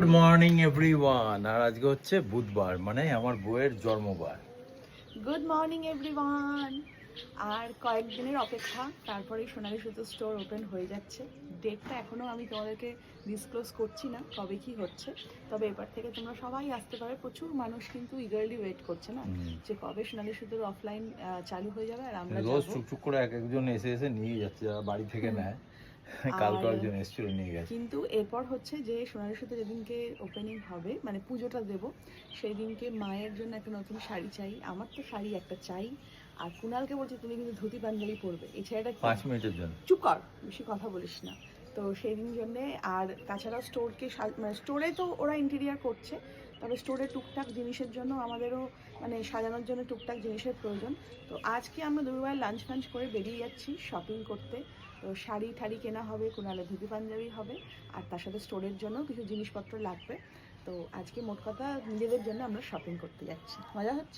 Good morning everyone. আর আজকে হচ্ছে বুধবার, মানে আমার বউয়ের জন্মবার। Good morning everyone. আর কয়েকদিনের অপেক্ষা, তারপরেই সোনালী সুতো স্টোর ওপেন হয়ে যাচ্ছে। ডেটটা এখনও আমি তোমাদেরকে ডিসক্লোজ করছি না কবে কি হচ্ছে, তবে এবার থেকে তোমরা সবাই আসতে পারবে। প্রচুর মানুষ কিন্তু ইগারলি ওয়েট করছে না যে কবে সোনালী সুতোর অফলাইন চালু হয়ে যাবে আর আমরা রোজ যাবো। টুকটুক করে এক একজন এসে এসে নিয়ে যাচ্ছে, যারা বাড়ি থেকে নেয়। কালকে আর একজন এসেছিল, নিয়ে গেছে। কিন্তু এরপর হচ্ছে যে সোনালী সুতো যেদিনকে ওপেনিং হবে, মানে পুজোটা দেবো, সেই দিনকে মায়ের জন্য একটা নতুন শাড়ি চাই। আমার তো শাড়ি একটা চাই। আর কুণালকে বলছি তুমি কিন্তু ধুতি পাঞ্জাবি পরবে। এই ছেলেটা 5 মিনিটের জন্য। চুপ কর, বেশি কথা বলিস না। তো সেই দিন জন্যে আর তাছাড়াও স্টোরকে মানে স্টোরে তো ওরা ইন্টেরিয়ার করছে, তবে স্টোরে টুকটাক জিনিসের জন্য আমাদেরও মানে সাজানোর জন্য টুকটাক জিনিসের প্রয়োজন। তো আজকে আমরা দুপুরবেলা লাঞ্চ ফাঞ্চ করে বেরিয়ে যাচ্ছি শপিং করতে। তো শাড়ি ঠাড়ি কেনা হবে, কুণালে ধুতি পাঞ্জাবি হবে, আর তার সাথে স্টোরের জন্য কিছু জিনিসপত্র লাগবে। তো আজকে মোট কথা নিজেদের জন্য আমরা শপিং করতে যাচ্ছি, মজা হচ্ছে।